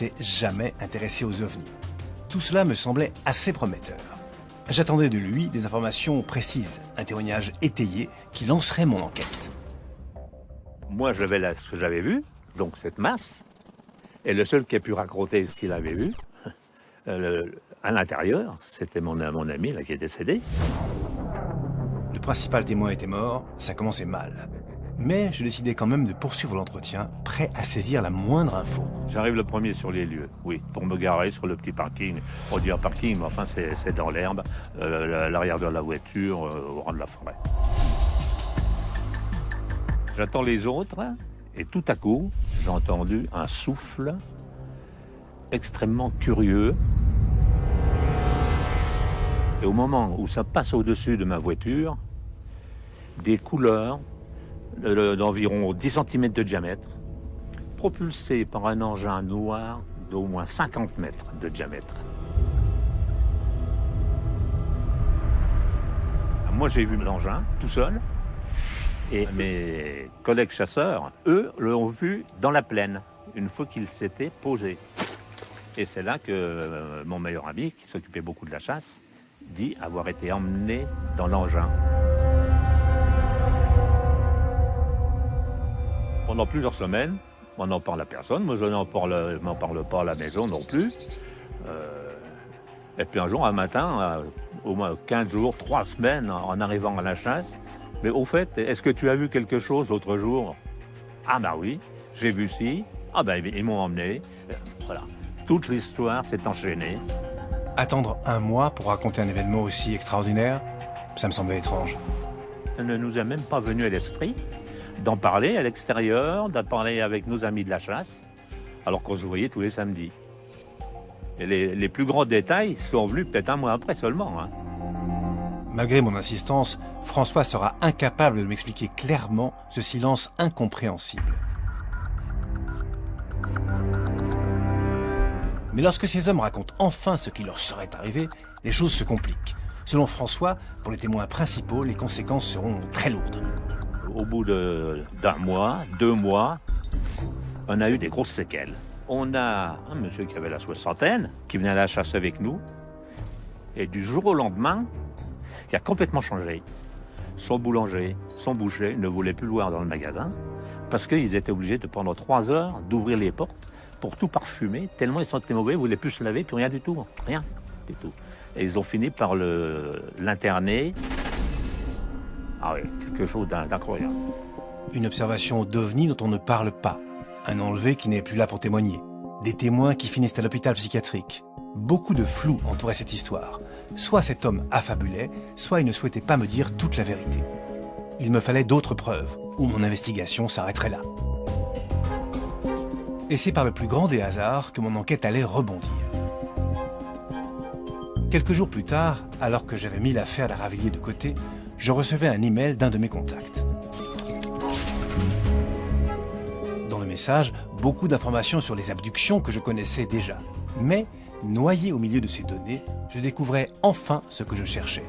n'était jamais intéressé aux ovnis. Tout cela me semblait assez prometteur. J'attendais de lui des informations précises, un témoignage étayé qui lancerait mon enquête. Moi, j'avais ce que j'avais vu, donc cette masse, et le seul qui a pu raconter ce qu'il avait vu, à l'intérieur, c'était mon ami là, qui est décédé. Le principal témoin était mort, ça commençait mal. Mais je décidais quand même de poursuivre l'entretien, prêt à saisir la moindre info. J'arrive le premier sur les lieux, oui, pour me garer sur le petit parking. On dit un parking, mais enfin c'est dans l'herbe, l'arrière de la voiture, au rang de la forêt. J'attends les autres, et tout à coup, j'ai entendu un souffle extrêmement curieux. Et au moment où ça passe au-dessus de ma voiture, des couleurs d'environ 10 cm de diamètre, propulsées par un engin noir d'au moins 50 mètres de diamètre. Moi, j'ai vu l'engin tout seul, et mes collègues chasseurs, eux, l'ont vu dans la plaine, une fois qu'il s'était posé. Et c'est là que mon meilleur ami, qui s'occupait beaucoup de la chasse, dit avoir été emmené dans l'engin. Pendant plusieurs semaines, on n'en parle à personne. Moi, je n'en parle pas à la maison non plus. Et puis un jour, un matin, au moins 15 jours, 3 semaines, en arrivant à la chasse, mais au fait, est-ce que tu as vu quelque chose l'autre jour? Ah bah oui, j'ai vu ci. Ah bah ils m'ont emmené. Voilà. Toute l'histoire s'est enchaînée. Attendre un mois pour raconter un événement aussi extraordinaire, ça me semblait étrange. Ça ne nous est même pas venu à l'esprit d'en parler à l'extérieur, d'en parler avec nos amis de la chasse, alors qu'on se voyait tous les samedis. Et les plus grands détails sont venus peut-être un mois après seulement. Hein. Malgré mon insistance, François sera incapable de m'expliquer clairement ce silence incompréhensible. Mais lorsque ces hommes racontent enfin ce qui leur serait arrivé, les choses se compliquent. Selon François, pour les témoins principaux, les conséquences seront très lourdes. Au bout d'un mois, 2 mois, on a eu des grosses séquelles. On a un monsieur qui avait la soixantaine, qui venait à la chasse avec nous, et du jour au lendemain, qui a complètement changé. Son boulanger, son boucher ne voulaient plus le voir dans le magasin, parce qu'ils étaient obligés de pendant 3 heures d'ouvrir les portes pour tout parfumer, tellement ils sentaient mauvais, ils ne voulaient plus se laver, puis rien du tout, rien du tout. Et ils ont fini par l'interner. Ah oui, quelque chose d'incroyable. Une observation d'OVNI dont on ne parle pas. Un enlevé qui n'est plus là pour témoigner. Des témoins qui finissent à l'hôpital psychiatrique. Beaucoup de flou entourait cette histoire. Soit cet homme affabulait, soit il ne souhaitait pas me dire toute la vérité. Il me fallait d'autres preuves, ou mon investigation s'arrêterait là. Et c'est par le plus grand des hasards que mon enquête allait rebondir. Quelques jours plus tard, alors que j'avais mis l'affaire d'Aravilliers de côté, je recevais un email d'un de mes contacts. Dans le message, beaucoup d'informations sur les abductions que je connaissais déjà. Mais, noyé au milieu de ces données, je découvrais enfin ce que je cherchais.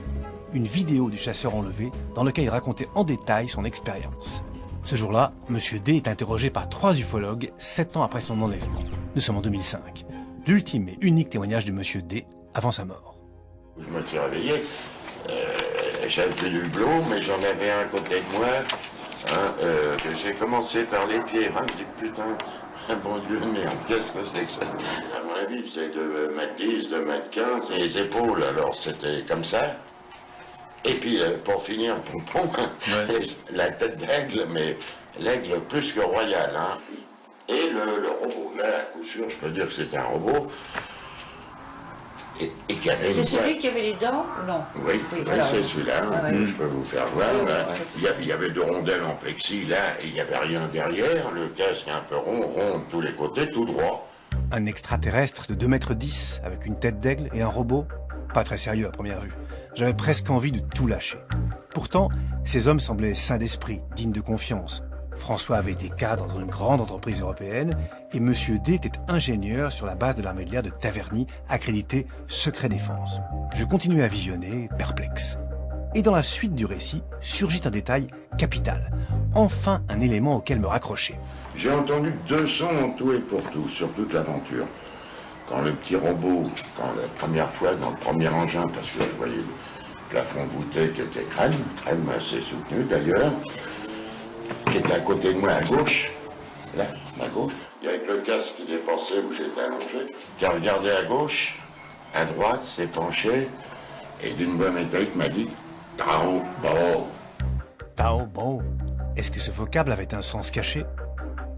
Une vidéo du chasseur enlevé dans laquelle il racontait en détail son expérience. Ce jour-là, M. D est interrogé par 3 ufologues 7 ans après son enlèvement. Nous sommes en 2005. L'ultime et unique témoignage de M. D avant sa mort. Je me suis réveillé, j'avais du hublot, mais j'en avais un à côté de moi. J'ai commencé par les pieds. Je dis putain, bon Dieu, merde, qu'est-ce que c'est que ça? À mon avis, c'est 2,10 m, 2,15 m. Les épaules, alors c'était comme ça. Et puis, pour finir, pompon, ouais. La tête d'aigle, mais l'aigle plus que royal. Hein. Et le robot, là, à coup sûr, je peux dire que c'était un robot. Et qui avait c'est celui qui avait les dents? Non. Oui, voilà. C'est celui-là, je peux vous faire voir. Il y avait 2 rondelles en plexi, là, et il n'y avait rien derrière. Le casque un peu rond de tous les côtés, tout droit. Un extraterrestre de 2,10 m avec une tête d'aigle et un robot? Pas très sérieux à première vue. J'avais presque envie de tout lâcher. Pourtant, ces hommes semblaient sains d'esprit, dignes de confiance. François avait été cadre dans une grande entreprise européenne et M. D était ingénieur sur la base de l'armée de l'air de Taverny, accrédité secret défense. Je continuais à visionner, perplexe. Et dans la suite du récit, surgit un détail capital. Enfin un élément auquel me raccrocher. J'ai entendu 2 sons en tout et pour tout, sur toute l'aventure. Quand le petit robot, quand la première fois dans le premier engin, parce que je voyais le plafond voûté qui était crème assez soutenu d'ailleurs, qui était à côté de moi à gauche, là, à gauche, et avec le casque qui dépassait où j'étais allongé, qui a regardé à gauche, à droite, s'est penché, et d'une voix métallique m'a dit « Tao Bo ». Tao Bo. Est-ce que ce vocable avait un sens caché?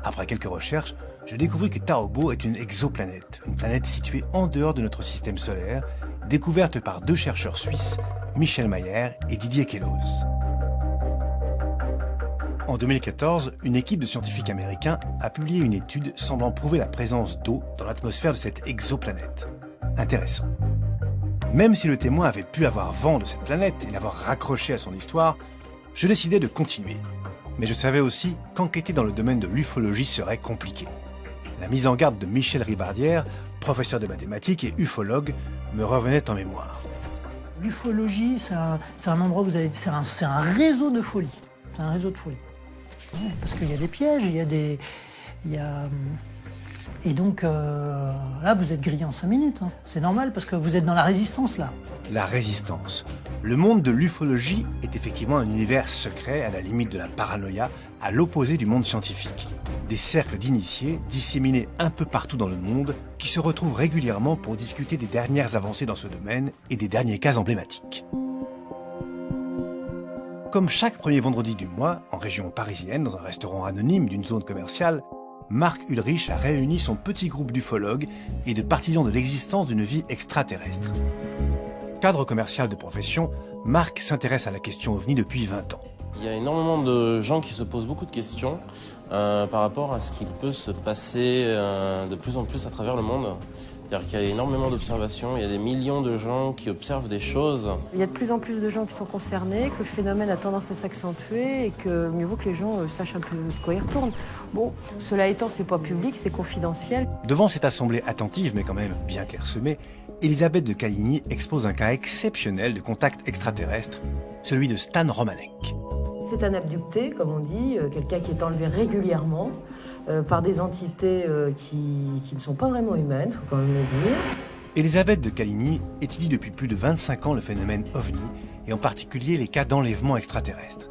Après quelques recherches, je découvris que Tao Bo est une exoplanète, une planète située en dehors de notre système solaire, découverte par 2 chercheurs suisses, Michel Mayer et Didier Queloz. En 2014, une équipe de scientifiques américains a publié une étude semblant prouver la présence d'eau dans l'atmosphère de cette exoplanète. Intéressant. Même si le témoin avait pu avoir vent de cette planète et l'avoir raccroché à son histoire, je décidai de continuer. Mais je savais aussi qu'enquêter dans le domaine de l'ufologie serait compliqué. La mise en garde de Michel Ribardière, professeur de mathématiques et ufologue, me revenait en mémoire. L'ufologie, c'est un endroit où vous avez, c'est un réseau de folie. C'est un réseau de folie. Ouais, parce qu'il y a des pièges, et donc là, vous êtes grillé en 5 minutes. Hein. C'est normal parce que vous êtes dans la résistance là. La résistance. Le monde de l'ufologie est effectivement un univers secret à la limite de la paranoïa, à l'opposé du monde scientifique. Des cercles d'initiés disséminés un peu partout dans le monde qui se retrouvent régulièrement pour discuter des dernières avancées dans ce domaine et des derniers cas emblématiques. Comme chaque premier vendredi du mois, en région parisienne, dans un restaurant anonyme d'une zone commerciale, Marc Ulrich a réuni son petit groupe d'ufologues et de partisans de l'existence d'une vie extraterrestre. Cadre commercial de profession, Marc s'intéresse à la question OVNI depuis 20 ans. Il y a énormément de gens qui se posent beaucoup de questions par rapport à ce qu'il peut se passer de plus en plus à travers le monde. C'est-à-dire qu'il y a énormément d'observations, il y a des millions de gens qui observent des choses. Il y a de plus en plus de gens qui sont concernés, que le phénomène a tendance à s'accentuer et que mieux vaut que les gens sachent un peu de quoi ils retournent. Bon, cela étant, c'est pas public, c'est confidentiel. Devant cette assemblée attentive, mais quand même bien clairsemée, Elisabeth de Caligny expose un cas exceptionnel de contact extraterrestre, celui de Stan Romanek. C'est un abducté, comme on dit, quelqu'un qui est enlevé régulièrement par des entités qui ne sont pas vraiment humaines, il faut quand même le dire. Elisabeth de Caligny étudie depuis plus de 25 ans le phénomène OVNI, et en particulier les cas d'enlèvement extraterrestre.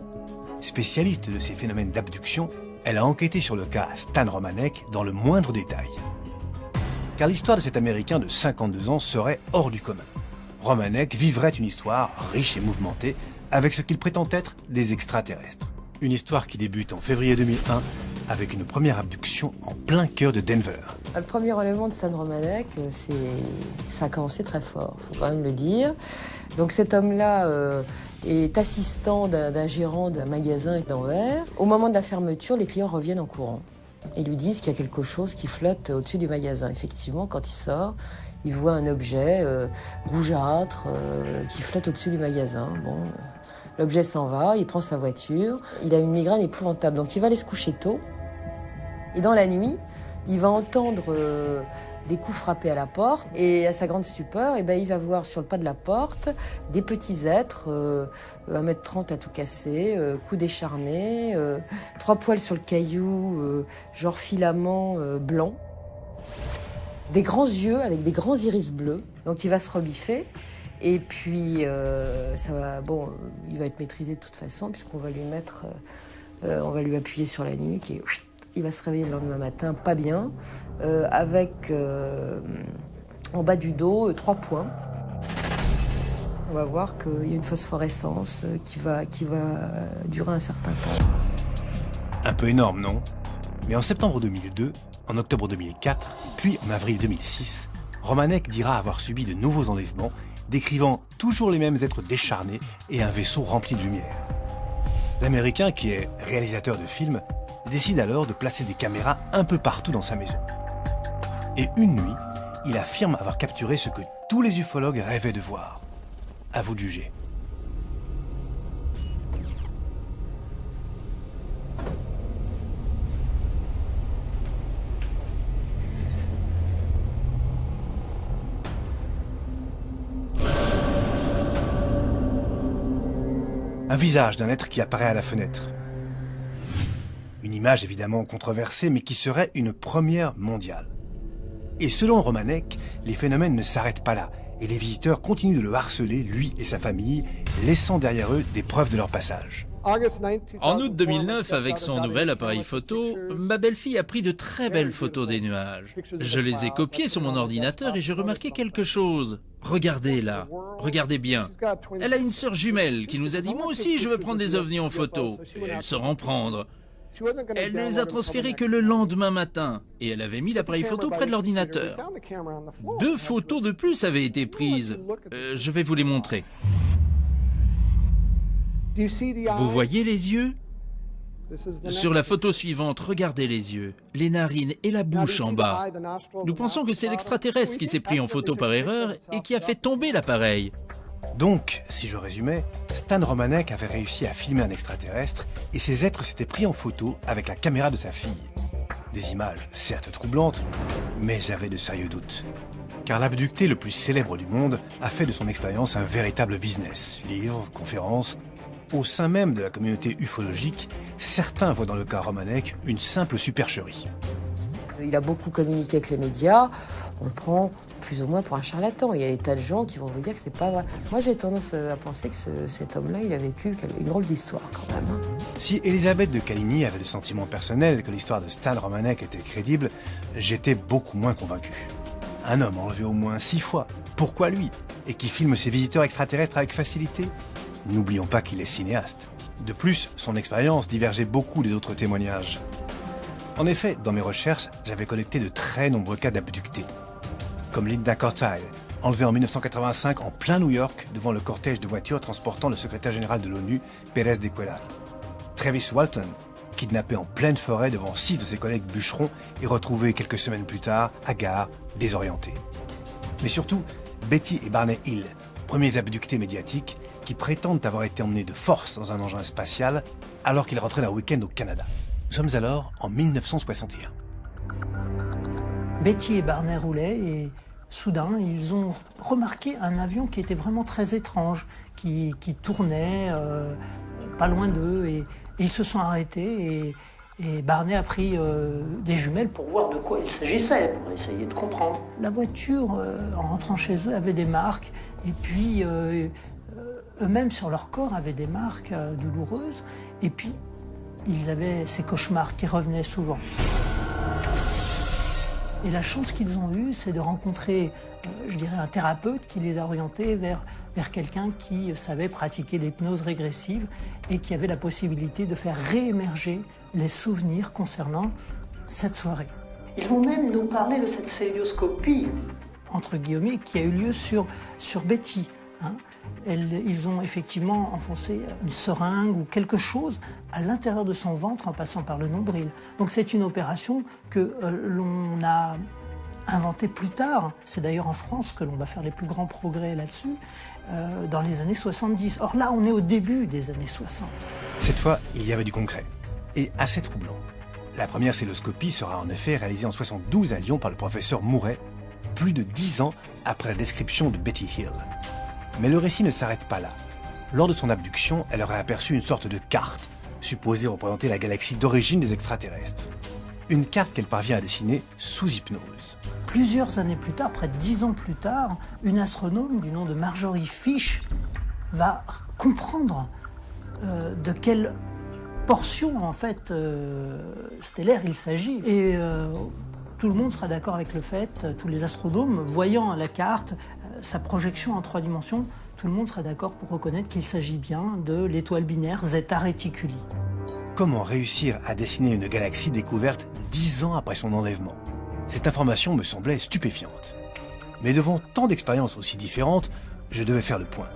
Spécialiste de ces phénomènes d'abduction, elle a enquêté sur le cas Stan Romanek dans le moindre détail. Car l'histoire de cet Américain de 52 ans serait hors du commun. Romanek vivrait une histoire riche et mouvementée, avec ce qu'il prétend être des extraterrestres. Une histoire qui débute en février 2001 avec une première abduction en plein cœur de Denver. Le premier enlèvement de Stan Romanek, ça a commencé très fort, il faut quand même le dire. Donc cet homme-là est assistant d'un gérant d'un magasin d'Anvers. Au moment de la fermeture, les clients reviennent en courant. Ils lui disent qu'il y a quelque chose qui flotte au-dessus du magasin. Effectivement, quand il sort, il voit un objet rougeâtre qui flotte au-dessus du magasin. Bon, l'objet s'en va, il prend sa voiture. Il a une migraine épouvantable, donc il va aller se coucher tôt. Et dans la nuit, il va entendre des coups frappés à la porte. Et à sa grande stupeur, il va voir sur le pas de la porte des petits êtres, 1m30 à tout casser, coups décharnés, 3 poils sur le caillou, genre filament blanc. Des grands yeux avec des grands iris bleus. Donc il va se rebiffer. Et puis, il va être maîtrisé de toute façon, puisqu'on va lui mettre, on va lui appuyer sur la nuque et il va se réveiller le lendemain matin, pas bien, avec en bas du dos 3 points. On va voir qu'il y a une phosphorescence qui va durer un certain temps. Un peu énorme, non? Mais en septembre 2002, en octobre 2004, puis en avril 2006, Romanek dira avoir subi de nouveaux enlèvements, décrivant toujours les mêmes êtres décharnés et un vaisseau rempli de lumière. L'Américain, qui est réalisateur de films, décide alors de placer des caméras un peu partout dans sa maison. Et une nuit, il affirme avoir capturé ce que tous les ufologues rêvaient de voir. À vous de juger. Un visage d'un être qui apparaît à la fenêtre. Une image évidemment controversée, mais qui serait une première mondiale. Et selon Romanek, les phénomènes ne s'arrêtent pas là, et les visiteurs continuent de le harceler, lui et sa famille, laissant derrière eux des preuves de leur passage. En août 2009, avec son nouvel appareil photo, ma belle-fille a pris de très belles photos des nuages. Je les ai copiées sur mon ordinateur et j'ai remarqué quelque chose. Regardez là, regardez bien. Elle a une sœur jumelle qui nous a dit « Moi aussi, je veux prendre des ovnis en photo ». Et elle saura en prendre. Elle ne les a transférés que le lendemain matin et elle avait mis l'appareil photo près de l'ordinateur. 2 photos de plus avaient été prises. Je vais vous les montrer. Vous voyez les yeux? Sur la photo suivante, regardez les yeux, les narines et la bouche en bas. Nous pensons que c'est l'extraterrestre qui s'est pris en photo par erreur et qui a fait tomber l'appareil. Donc, si je résumais, Stan Romanek avait réussi à filmer un extraterrestre et ces êtres s'étaient pris en photo avec la caméra de sa fille. Des images certes troublantes, mais j'avais de sérieux doutes. Car l'abducté le plus célèbre du monde a fait de son expérience un véritable business. Livres, conférences. Au sein même de la communauté ufologique, certains voient dans le cas Romanek une simple supercherie. Il a beaucoup communiqué avec les médias, on le prend plus ou moins pour un charlatan. Il y a des tas de gens qui vont vous dire que c'est pas vrai. Moi j'ai tendance à penser que cet homme-là, il a vécu une drôle d'histoire quand même. Hein. Si Elisabeth de Caligny avait le sentiment personnel que l'histoire de Stan Romanek était crédible, j'étais beaucoup moins convaincu. Un homme enlevé au moins 6 fois, pourquoi lui? Et qui filme ses visiteurs extraterrestres avec facilité? N'oublions pas qu'il est cinéaste. De plus, son expérience divergeait beaucoup des autres témoignages. En effet, dans mes recherches, j'avais collecté de très nombreux cas d'abductés. Comme Linda Cortile, enlevée en 1985 en plein New York devant le cortège de voitures transportant le secrétaire général de l'ONU, Pérez de Cuellar. Travis Walton, kidnappé en pleine forêt devant 6 de ses collègues bûcherons et retrouvé quelques semaines plus tard, hagard, désorienté. Mais surtout, Betty et Barney Hill, premiers abductés médiatiques, qui prétendent avoir été emmenés de force dans un engin spatial alors qu'ils rentraient d'un week-end au Canada. Nous sommes alors en 1961. Betty et Barney roulaient et soudain, ils ont remarqué un avion qui était vraiment très étrange, qui tournait pas loin d'eux et ils se sont arrêtés et Barney a pris des jumelles pour voir de quoi il s'agissait, pour essayer de comprendre. La voiture, en rentrant chez eux, avait des marques et puis eux-mêmes sur leur corps avaient des marques douloureuses et puis ils avaient ces cauchemars qui revenaient souvent. Et la chance qu'ils ont eue, c'est de rencontrer, je dirais, un thérapeute qui les a orientés vers quelqu'un qui savait pratiquer l'hypnose régressive et qui avait la possibilité de faire réémerger les souvenirs concernant cette soirée. Ils vont même nous parler de cette célioscopie, entre guillemets, qui a eu lieu sur Betty. Hein. Ils ont effectivement enfoncé une seringue ou quelque chose à l'intérieur de son ventre en passant par le nombril. Donc c'est une opération que l'on a inventée plus tard. C'est d'ailleurs en France que l'on va faire les plus grands progrès là-dessus, dans les années 70. Or là, on est au début des années 60. Cette fois, il y avait du concret, et assez troublant. La première célioscopie sera en effet réalisée en 72 à Lyon par le professeur Mouret, plus de 10 ans après la description de Betty Hill. Mais le récit ne s'arrête pas là. Lors de son abduction, elle aurait aperçu une sorte de carte, supposée représenter la galaxie d'origine des extraterrestres. Une carte qu'elle parvient à dessiner sous hypnose. Plusieurs années plus tard, près de 10 ans plus tard, une astronome du nom de Marjorie Fish va comprendre de quelle portion en fait stellaire il s'agit. Et tout le monde sera d'accord avec le fait, tous les astronomes, voyant la carte, sa projection en 3 dimensions, tout le monde sera d'accord pour reconnaître qu'il s'agit bien de l'étoile binaire Zeta Reticuli. Comment réussir à dessiner une galaxie découverte 10 ans après son enlèvement? Cette information me semblait stupéfiante. Mais devant tant d'expériences aussi différentes, je devais faire le point.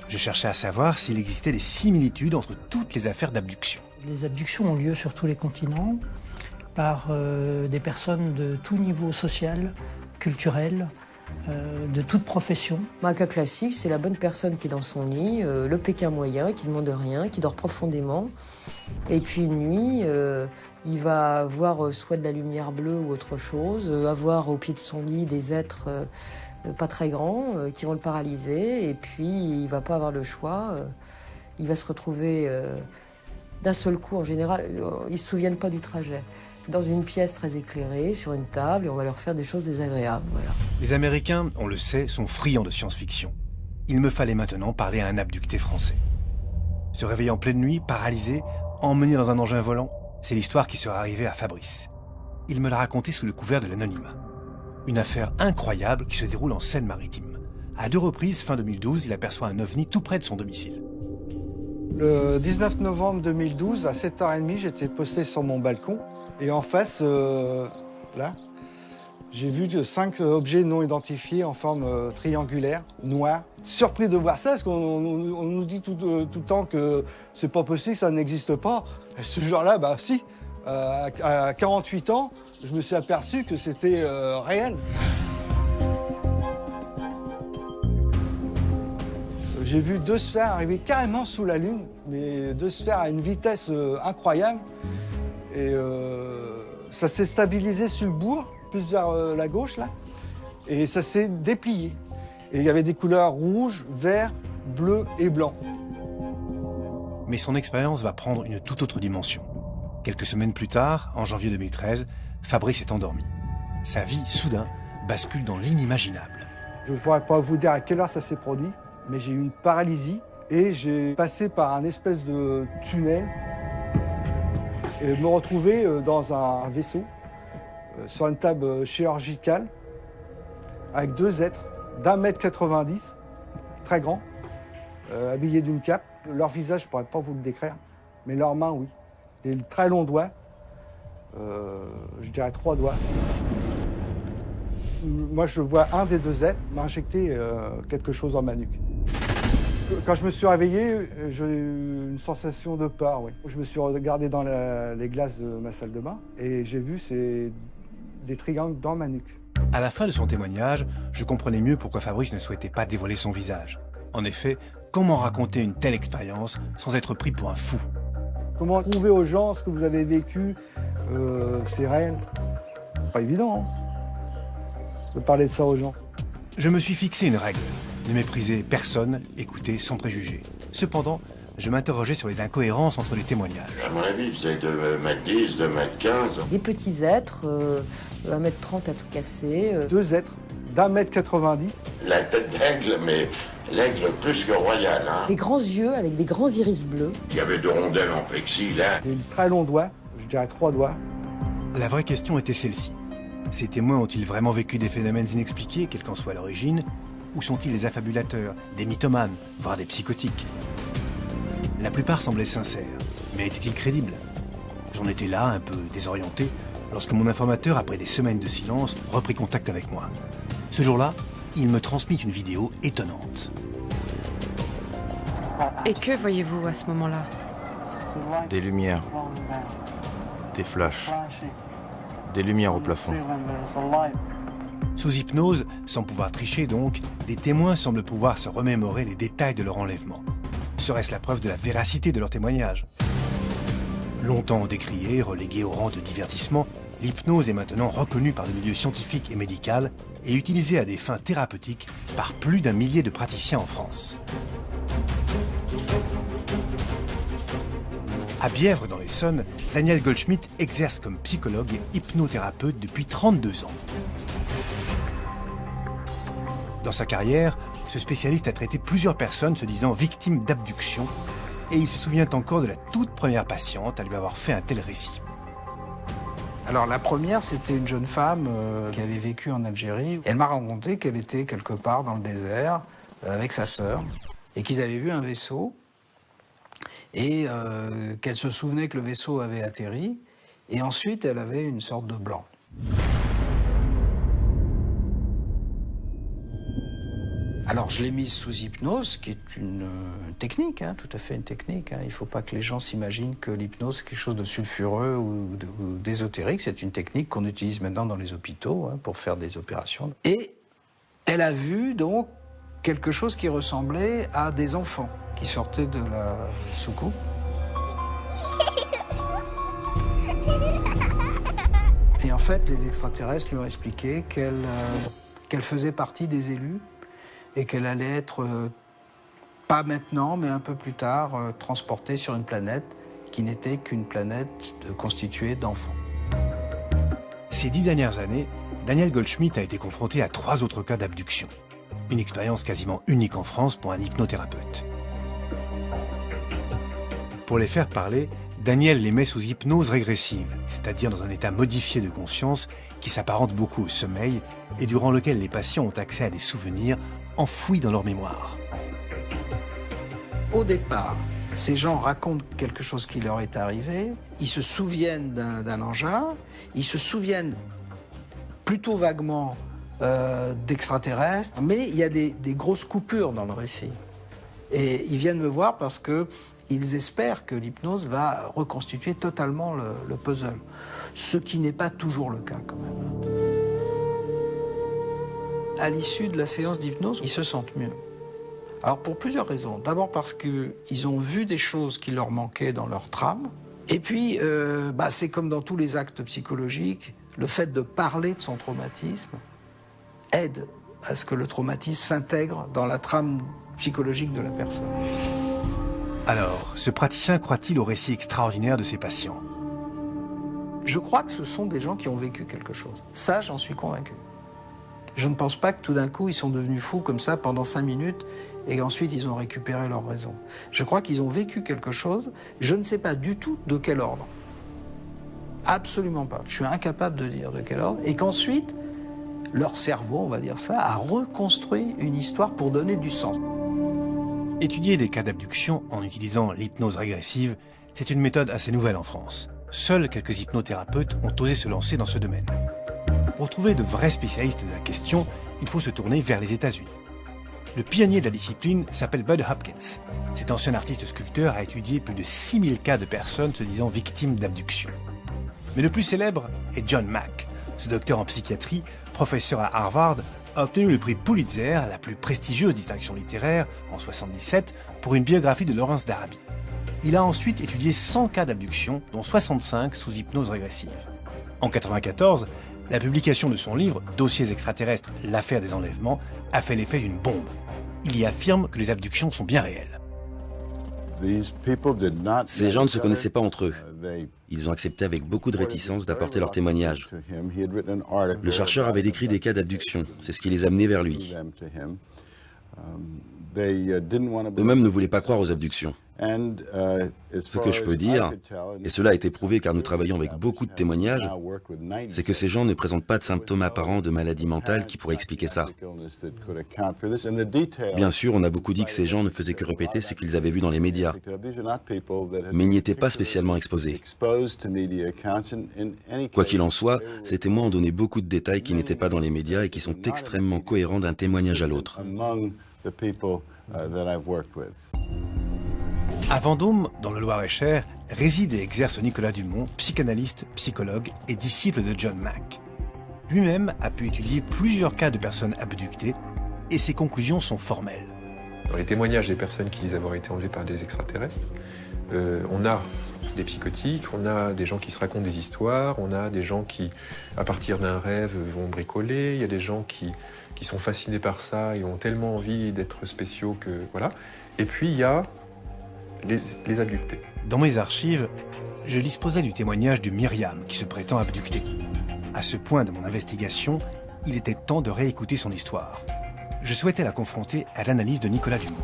Je cherchais à savoir s'il existait des similitudes entre toutes les affaires d'abduction. Les abductions ont lieu sur tous les continents par des personnes de tout niveau social, culturel, de toute profession. Un cas classique, c'est la bonne personne qui est dans son lit, le Pékin moyen, qui ne demande rien, qui dort profondément. Et puis une nuit, il va voir soit de la lumière bleue ou autre chose, avoir au pied de son lit des êtres pas très grands qui vont le paralyser. Et puis il ne va pas avoir le choix. il va se retrouver d'un seul coup, en général, ils ne se souviennent pas du trajet, dans une pièce très éclairée, sur une table, et on va leur faire des choses désagréables. Voilà. Les Américains, on le sait, sont friands de science-fiction. Il me fallait maintenant parler à un abducté français. Se réveiller en pleine nuit, paralysé, emmené dans un engin volant, c'est l'histoire qui serait arrivée à Fabrice. Il me l'a raconté sous le couvert de l'anonymat. Une affaire incroyable qui se déroule en Seine-Maritime. À 2 reprises, fin 2012, il aperçoit un ovni tout près de son domicile. Le 19 novembre 2012, à 7h30, j'étais posté sur mon balcon. Et en face, là, j'ai vu 5 objets non identifiés en forme triangulaire, noirs. Surpris de voir ça, parce qu'on nous dit tout le temps que c'est pas possible, ça n'existe pas. Et ce jour-là, bah si. À 48 ans, je me suis aperçu que c'était réel. J'ai vu 2 sphères arriver carrément sous la Lune, mais 2 sphères à une vitesse incroyable. Et ça s'est stabilisé sur le bourg, plus vers la gauche, là. Et ça s'est déplié. Et il y avait des couleurs rouge, vert, bleu et blanc. Mais son expérience va prendre une toute autre dimension. Quelques semaines plus tard, en janvier 2013, Fabrice est endormi. Sa vie, soudain, bascule dans l'inimaginable. Je ne pourrais pas vous dire à quelle heure ça s'est produit, mais j'ai eu une paralysie et j'ai passé par un espèce de tunnel et me retrouver dans un vaisseau, sur une table chirurgicale, avec 2 êtres d'1,90 m, très grands, habillés d'une cape. Leur visage, je ne pourrais pas vous le décrire, mais leurs mains, oui. Des très longs doigts, je dirais 3 doigts. Moi, je vois un des 2 êtres m'injecter quelque chose dans ma nuque. Quand je me suis réveillé, j'ai eu une sensation de peur, oui. Je me suis regardé dans les glaces de ma salle de bain et j'ai vu des triangles dans ma nuque. À la fin de son témoignage, je comprenais mieux pourquoi Fabrice ne souhaitait pas dévoiler son visage. En effet, comment raconter une telle expérience sans être pris pour un fou? Comment prouver aux gens ce que vous avez vécu, c'est réel? Pas évident, hein, de parler de ça aux gens. Je me suis fixé une règle, ne mépriser personne, écouter sans préjugés. Cependant, je m'interrogeais sur les incohérences entre les témoignages. À mon avis, il faisait 2,10 m, 2,15 m. Des petits êtres, 1,30 m à tout casser. 2 êtres d'1,90 m. La tête d'aigle, mais l'aigle plus que royal. Hein. Des grands yeux avec des grands iris bleus. Il y avait 2 rondelles en plexi, là. Des très longs doigts, je dirais 3 doigts. La vraie question était celle-ci. Ces témoins ont-ils vraiment vécu des phénomènes inexpliqués, quelle qu'en soit l'origine, ou sont-ils des affabulateurs, des mythomanes, voire des psychotiques? La plupart semblaient sincères, mais étaient-ils crédibles? J'en étais là, un peu désorienté, lorsque mon informateur, après des semaines de silence, reprit contact avec moi. Ce jour-là, il me transmit une vidéo étonnante. Et que voyez-vous à ce moment-là? Des lumières, des flashs, des lumières au plafond. Sous hypnose, sans pouvoir tricher donc, des témoins semblent pouvoir se remémorer les détails de leur enlèvement. Serait-ce la preuve de la véracité de leur témoignage? Longtemps décriée, reléguée au rang de divertissement, l'hypnose est maintenant reconnue par le milieu scientifique et médical et utilisée à des fins thérapeutiques par plus d'1 millier de praticiens en France. À Bièvre, dans l'Essonne, Daniel Goldschmidt exerce comme psychologue et hypnothérapeute depuis 32 ans. Dans sa carrière, ce spécialiste a traité plusieurs personnes se disant victimes d'abduction et il se souvient encore de la toute première patiente à lui avoir fait un tel récit. Alors la première, c'était une jeune femme qui avait vécu en Algérie. Elle m'a raconté qu'elle était quelque part dans le désert avec sa sœur et qu'ils avaient vu un vaisseau et qu'elle se souvenait que le vaisseau avait atterri et ensuite elle avait une sorte de blanc. Alors je l'ai mise sous hypnose, qui est une technique, hein, tout à fait une technique. Hein. Il ne faut pas que les gens s'imaginent que l'hypnose c'est quelque chose de sulfureux ou d'ésotérique. C'est une technique qu'on utilise maintenant dans les hôpitaux hein, pour faire des opérations. Et elle a vu donc quelque chose qui ressemblait à des enfants qui sortaient de la soucoupe. Et en fait, les extraterrestres lui ont expliqué qu'elle faisait partie des élus et qu'elle allait être pas maintenant, mais un peu plus tard, transportés sur une planète qui n'était qu'une planète constituée d'enfants. Ces 10 dernières années, Daniel Goldschmidt a été confronté à 3 autres cas d'abduction. Une expérience quasiment unique en France pour un hypnothérapeute. Pour les faire parler, Daniel les met sous hypnose régressive, c'est-à-dire dans un état modifié de conscience qui s'apparente beaucoup au sommeil et durant lequel les patients ont accès à des souvenirs enfouis dans leur mémoire. Au départ, ces gens racontent quelque chose qui leur est arrivé, ils se souviennent d'un engin, ils se souviennent plutôt vaguement d'extraterrestres, mais il y a des grosses coupures dans le récit. Et ils viennent me voir parce qu'ils espèrent que l'hypnose va reconstituer totalement le puzzle. Ce qui n'est pas toujours le cas quand même. À l'issue de la séance d'hypnose, ils se sentent mieux. Alors pour plusieurs raisons. D'abord parce qu'ils ont vu des choses qui leur manquaient dans leur trame. Et puis, c'est comme dans tous les actes psychologiques, le fait de parler de son traumatisme aide à ce que le traumatisme s'intègre dans la trame psychologique de la personne. Alors, ce praticien croit-il au récit extraordinaire de ses patients? Je crois que ce sont des gens qui ont vécu quelque chose. Ça, j'en suis convaincu. Je ne pense pas que tout d'un coup, ils sont devenus fous comme ça pendant 5 minutes et ensuite ils ont récupéré leur raison. Je crois qu'ils ont vécu quelque chose, je ne sais pas du tout de quel ordre. Absolument pas. Je suis incapable de dire de quel ordre. Et qu'ensuite, leur cerveau, on va dire ça, a reconstruit une histoire pour donner du sens. Étudier des cas d'abduction en utilisant l'hypnose régressive, c'est une méthode assez nouvelle en France. Seuls quelques hypnothérapeutes ont osé se lancer dans ce domaine. Pour trouver de vrais spécialistes de la question, il faut se tourner vers les États-Unis. Le pionnier de la discipline s'appelle Bud Hopkins. Cet ancien artiste-sculpteur a étudié plus de 6000 cas de personnes se disant victimes d'abduction. Mais le plus célèbre est John Mack. Ce docteur en psychiatrie, professeur à Harvard, a obtenu le prix Pulitzer, la plus prestigieuse distinction littéraire, en 1977, pour une biographie de Lawrence d'Arabie. Il a ensuite étudié 100 cas d'abduction, dont 65 sous hypnose régressive. En 1994, la publication de son livre « Dossiers extraterrestres, l'affaire des enlèvements » a fait l'effet d'une bombe. Il y affirme que les abductions sont bien réelles. Ces gens ne se connaissaient pas entre eux. Ils ont accepté avec beaucoup de réticence d'apporter leur témoignage. Le chercheur avait décrit des cas d'abduction. C'est ce qui les amenait vers lui. Eux-mêmes ne voulaient pas croire aux abductions. Ce que je peux dire, et cela a été prouvé car nous travaillons avec beaucoup de témoignages, c'est que ces gens ne présentent pas de symptômes apparents de maladie mentale qui pourraient expliquer ça. Bien sûr, on a beaucoup dit que ces gens ne faisaient que répéter ce qu'ils avaient vu dans les médias, mais ils n'y étaient pas spécialement exposés. Quoi qu'il en soit, ces témoins ont donné beaucoup de détails qui n'étaient pas dans les médias et qui sont extrêmement cohérents d'un témoignage à l'autre. À Vendôme, dans le Loir-et-Cher, réside et exerce Nicolas Dumont, psychanalyste, psychologue et disciple de John Mack. Lui-même a pu étudier plusieurs cas de personnes abductées et ses conclusions sont formelles. Dans les témoignages des personnes qui disent avoir été enlevées par des extraterrestres, on a des psychotiques, on a des gens qui se racontent des histoires, on a des gens qui, à partir d'un rêve, vont bricoler, il y a des gens qui sont fascinés par ça et ont tellement envie d'être spéciaux que voilà. Et puis il y a les abductés. Dans mes archives, je disposais du témoignage de Myriam qui se prétend abductée. À ce point de mon investigation, il était temps de réécouter son histoire. Je souhaitais la confronter à l'analyse de Nicolas Dumont.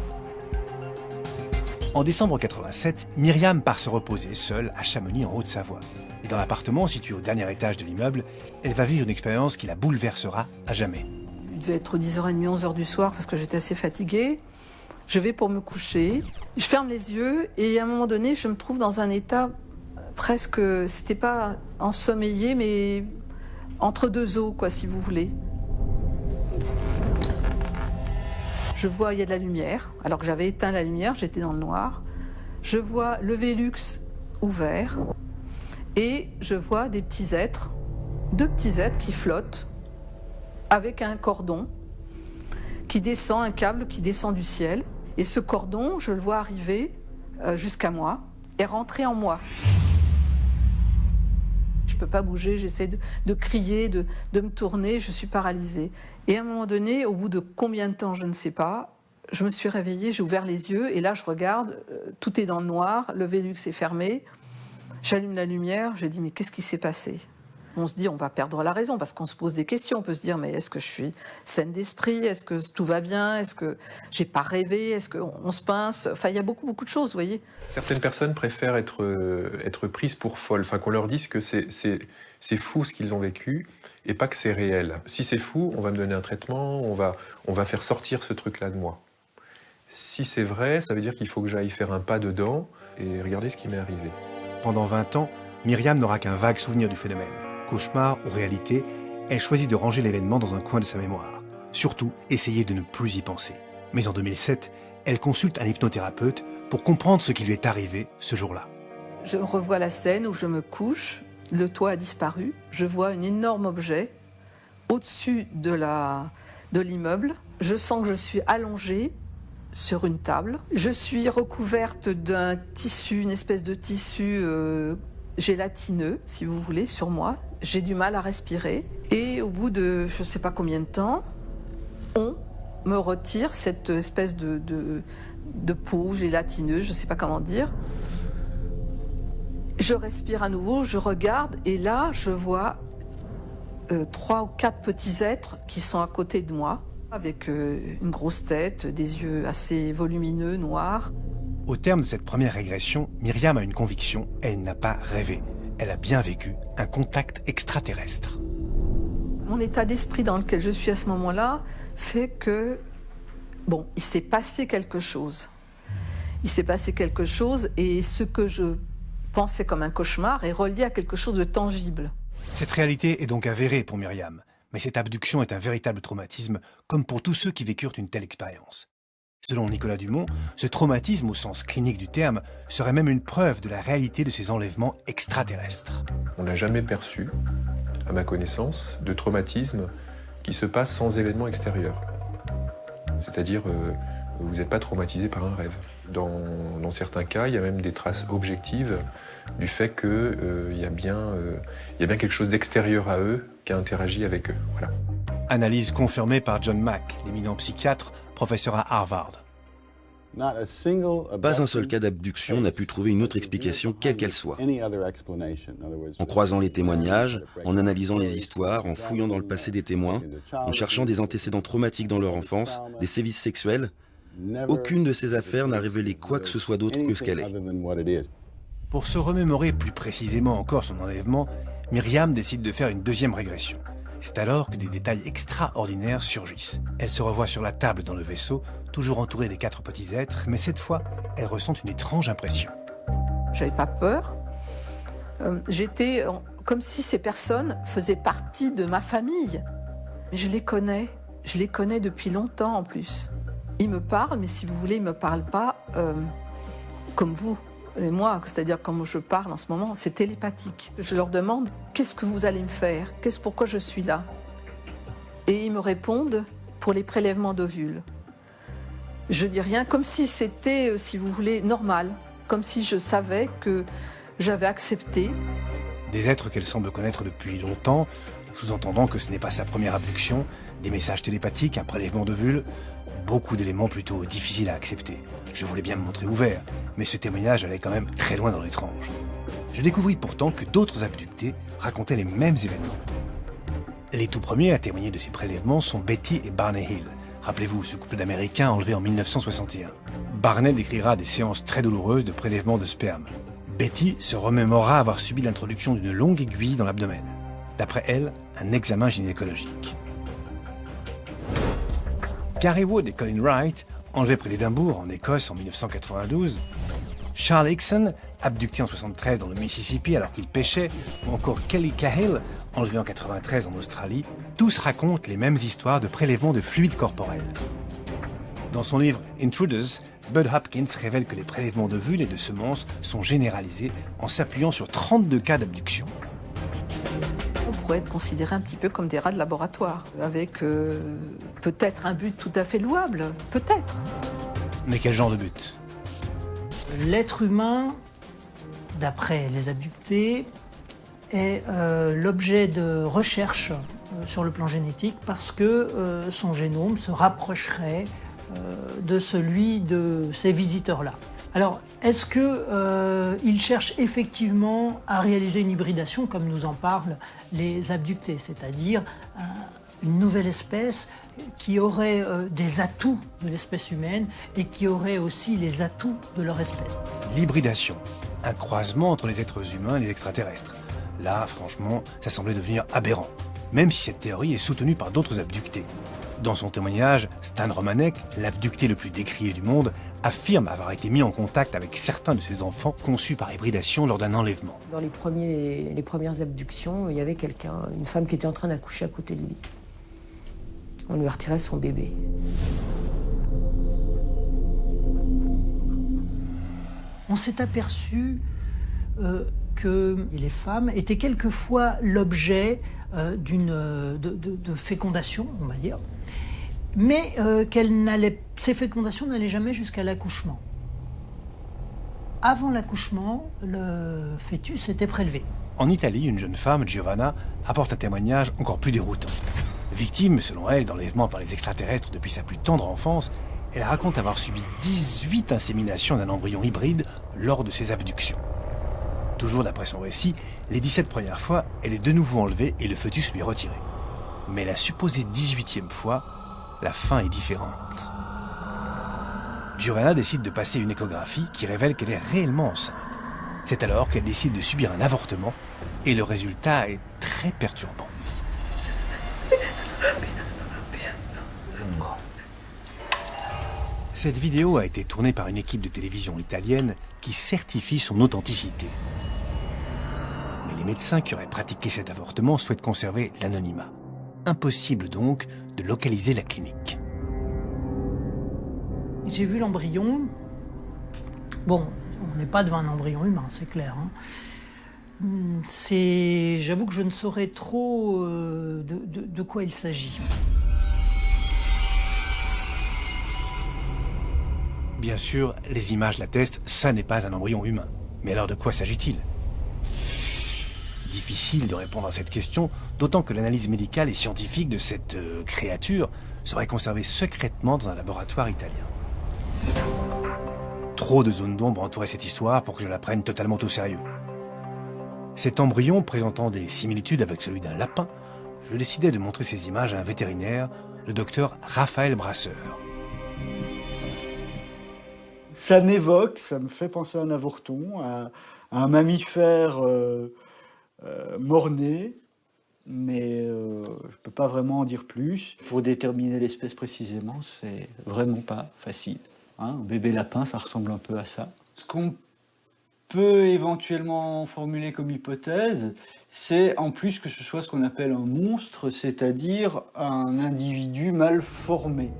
En décembre 87, Myriam part se reposer seule à Chamonix en Haute-Savoie. Et dans l'appartement situé au dernier étage de l'immeuble, elle va vivre une expérience qui la bouleversera à jamais. Il devait être 10h30, 11h du soir parce que j'étais assez fatiguée. Je vais pour me coucher, je ferme les yeux et à un moment donné, je me trouve dans un état presque, c'était pas ensommeillé, mais entre deux eaux, quoi, si vous voulez. Je vois, il y a de la lumière, alors que j'avais éteint la lumière, j'étais dans le noir. Je vois le Velux ouvert et je vois des petits êtres, 2 petits êtres qui flottent avec un cordon qui descend, un câble qui descend du ciel. Et ce cordon, je le vois arriver jusqu'à moi et rentrer en moi. Je ne peux pas bouger, j'essaie de crier, de me tourner, je suis paralysée. Et à un moment donné, au bout de combien de temps, je ne sais pas, je me suis réveillée, j'ai ouvert les yeux et là je regarde, tout est dans le noir, le Velux est fermé, j'allume la lumière, j'ai dit mais qu'est-ce qui s'est passé? On se dit on va perdre la raison parce qu'on se pose des questions, on peut se dire mais est-ce que je suis saine d'esprit, est-ce que tout va bien, est-ce que j'ai pas rêvé, est-ce qu'on se pince, enfin il y a beaucoup de choses, vous voyez. Certaines personnes préfèrent être prises pour folles, enfin qu'on leur dise que c'est fou ce qu'ils ont vécu et pas que c'est réel. Si c'est fou, on va me donner un traitement, on va faire sortir ce truc-là de moi. Si c'est vrai, ça veut dire qu'il faut que j'aille faire un pas dedans et regarder ce qui m'est arrivé. Pendant 20 ans, Myriam n'aura qu'un vague souvenir du phénomène. Cauchemar ou réalité, elle choisit de ranger l'événement dans un coin de sa mémoire. Surtout, essayer de ne plus y penser. Mais en 2007, elle consulte un hypnothérapeute pour comprendre ce qui lui est arrivé ce jour-là. Je revois la scène où je me couche, le toit a disparu, je vois un énorme objet au-dessus de l'immeuble. Je sens que je suis allongée sur une table. Je suis recouverte d'un tissu, une espèce de tissu gélatineux, si vous voulez, sur moi. J'ai du mal à respirer. Et au bout de je ne sais pas combien de temps, on me retire cette espèce de peau gélatineuse, je ne sais pas comment dire. Je respire à nouveau, je regarde et là, je vois 3 ou 4 petits êtres qui sont à côté de moi, avec une grosse tête, des yeux assez volumineux, noirs. Au terme de cette première régression, Myriam a une conviction, elle n'a pas rêvé. Elle a bien vécu un contact extraterrestre. Mon état d'esprit dans lequel je suis à ce moment-là fait que, bon, il s'est passé quelque chose. Il s'est passé quelque chose et ce que je pensais comme un cauchemar est relié à quelque chose de tangible. Cette réalité est donc avérée pour Myriam, mais cette abduction est un véritable traumatisme, comme pour tous ceux qui vécurent une telle expérience. Selon Nicolas Dumont, ce traumatisme au sens clinique du terme serait même une preuve de la réalité de ces enlèvements extraterrestres. On n'a jamais perçu, à ma connaissance, de traumatisme qui se passe sans événement extérieur. C'est-à-dire, vous n'êtes pas traumatisé par un rêve. Dans certains cas, il y a même des traces objectives du fait qu'il y a bien quelque chose d'extérieur à eux qui a interagi avec eux. Voilà. Analyse confirmée par John Mack, l'éminent psychiatre, professeur à Harvard. Pas un seul cas d'abduction n'a pu trouver une autre explication, quelle qu'elle soit. En croisant les témoignages, en analysant les histoires, en fouillant dans le passé des témoins, en cherchant des antécédents traumatiques dans leur enfance, des sévices sexuels, aucune de ces affaires n'a révélé quoi que ce soit d'autre que ce qu'elle est. Pour se remémorer plus précisément encore son enlèvement, Myriam décide de faire une deuxième régression. C'est alors que des détails extraordinaires surgissent. Elle se revoit sur la table dans le vaisseau, toujours entourée des 4 petits êtres, mais cette fois, elle ressent une étrange impression. J'avais pas peur. J'étais comme si ces personnes faisaient partie de ma famille. Je les connais depuis longtemps en plus. Ils me parlent, mais si vous voulez, ils me parlent pas comme vous et moi, c'est-à-dire comme je parle en ce moment, c'est télépathique. Je leur demande qu'est-ce que vous allez me faire, pourquoi je suis là. Et ils me répondent pour les prélèvements d'ovules. Je dis rien, comme si c'était, si vous voulez, normal, comme si je savais que j'avais accepté. Des êtres qu'elle semble connaître depuis longtemps, sous-entendant que ce n'est pas sa première abduction, des messages télépathiques, un prélèvement d'ovules, beaucoup d'éléments plutôt difficiles à accepter. Je voulais bien me montrer ouvert, mais ce témoignage allait quand même très loin dans l'étrange. Je découvris pourtant que d'autres abductés racontaient les mêmes événements. Les tout premiers à témoigner de ces prélèvements sont Betty et Barney Hill. Rappelez-vous, ce couple d'Américains enlevé en 1961. Barney décrira des séances très douloureuses de prélèvement de sperme. Betty se remémorera avoir subi l'introduction d'une longue aiguille dans l'abdomen. D'après elle, un examen gynécologique. Gary Wood et Colin Wright, enlevés près d'Édimbourg, en Écosse, en 1992, Charles Hickson, abducté en 1973 dans le Mississippi alors qu'il pêchait, ou encore Kelly Cahill, enlevé en 1993 en Australie, tous racontent les mêmes histoires de prélèvement de fluides corporels. Dans son livre Intruders, Bud Hopkins révèle que les prélèvements d'ovules et de semences sont généralisés en s'appuyant sur 32 cas d'abduction. On pourrait être considéré un petit peu comme des rats de laboratoire, avec peut-être un but tout à fait louable, peut-être. Mais quel genre de but ? L'être humain, d'après les abductés, est l'objet de recherche sur le plan génétique parce que son génome se rapprocherait de celui de ces visiteurs-là. Alors, est-ce qu'ils cherchent effectivement à réaliser une hybridation, comme nous en parlent les abductés, c'est-à-dire une nouvelle espèce qui aurait des atouts de l'espèce humaine et qui aurait aussi les atouts de leur espèce? L'hybridation, un croisement entre les êtres humains et les extraterrestres. Là, franchement, ça semblait devenir aberrant, même si cette théorie est soutenue par d'autres abductés. Dans son témoignage, Stan Romanek, l'abducté le plus décrié du monde, affirme avoir été mis en contact avec certains de ses enfants conçus par hybridation lors d'un enlèvement. Dans les premières abductions, il y avait une femme qui était en train d'accoucher à côté de lui. On lui retirait son bébé. On s'est aperçu que les femmes étaient quelquefois l'objet de fécondation, on va dire, mais ces fécondations n'allaient jamais jusqu'à l'accouchement. Avant l'accouchement, le fœtus était prélevé. En Italie, une jeune femme, Giovanna, apporte un témoignage encore plus déroutant. Victime, selon elle, d'enlèvement par les extraterrestres depuis sa plus tendre enfance, elle raconte avoir subi 18 inséminations d'un embryon hybride lors de ses abductions. Toujours d'après son récit, les 17 premières fois, elle est de nouveau enlevée et le fœtus lui est retiré. Mais la supposée 18e fois, la fin est différente. Giovanna décide de passer une échographie qui révèle qu'elle est réellement enceinte. C'est alors qu'elle décide de subir un avortement et le résultat est très perturbant. Cette vidéo a été tournée par une équipe de télévision italienne qui certifie son authenticité. Mais les médecins qui auraient pratiqué cet avortement souhaitent conserver l'anonymat. Impossible donc de localiser la clinique. J'ai vu l'embryon. Bon, on n'est pas devant un embryon humain, c'est clair. J'avoue que je ne saurais trop de quoi il s'agit. Bien sûr, les images l'attestent, ça n'est pas un embryon humain. Mais alors de quoi s'agit-il? Difficile de répondre à cette question, d'autant que l'analyse médicale et scientifique de cette créature serait conservée secrètement dans un laboratoire italien. Trop de zones d'ombre entouraient cette histoire pour que je la prenne totalement au sérieux. Cet embryon présentant des similitudes avec celui d'un lapin, je décidai de montrer ces images à un vétérinaire, le docteur Raphaël Brasseur. Ça m'évoque, ça me fait penser à un avorton, à un mammifère mort-né, mais je ne peux pas vraiment en dire plus. Pour déterminer l'espèce précisément, c'est vraiment pas facile. Un bébé lapin, ça ressemble un peu à ça. Ce qu'on peut éventuellement formuler comme hypothèse, c'est en plus que ce soit ce qu'on appelle un monstre, c'est-à-dire un individu mal formé.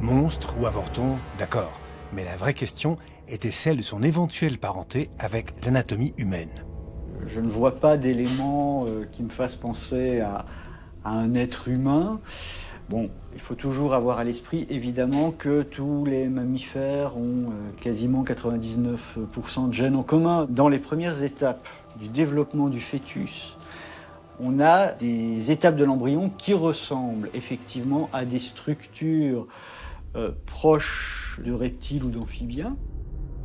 Monstre ou avorton, d'accord. Mais la vraie question était celle de son éventuelle parenté avec l'anatomie humaine. Je ne vois pas d'éléments qui me fassent penser à un être humain. Bon, il faut toujours avoir à l'esprit, évidemment, que tous les mammifères ont quasiment 99% de gènes en commun. Dans les premières étapes du développement du fœtus, on a des étapes de l'embryon qui ressemblent effectivement à des structures proches de reptiles ou d'amphibiens.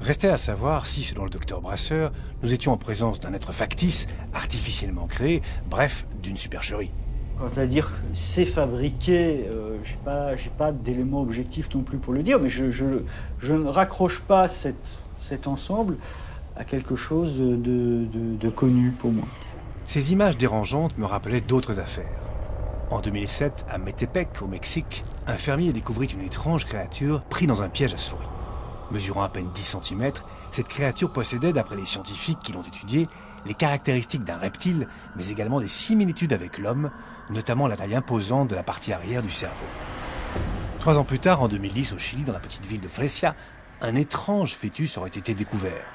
Restait à savoir si, selon le docteur Brasseur, nous étions en présence d'un être factice, artificiellement créé, bref, d'une supercherie. Quant à dire que c'est fabriqué, j'ai pas d'éléments objectifs non plus pour le dire, mais je ne raccroche pas cet ensemble à quelque chose de connu pour moi. Ces images dérangeantes me rappelaient d'autres affaires. En 2007, à Metepec, au Mexique, un fermier découvrit une étrange créature prise dans un piège à souris. Mesurant à peine 10 cm, cette créature possédait, d'après les scientifiques qui l'ont étudiée, les caractéristiques d'un reptile, mais également des similitudes avec l'homme, notamment la taille imposante de la partie arrière du cerveau. 3 ans plus tard, en 2010, au Chili, dans la petite ville de Fresia, un étrange fœtus aurait été découvert.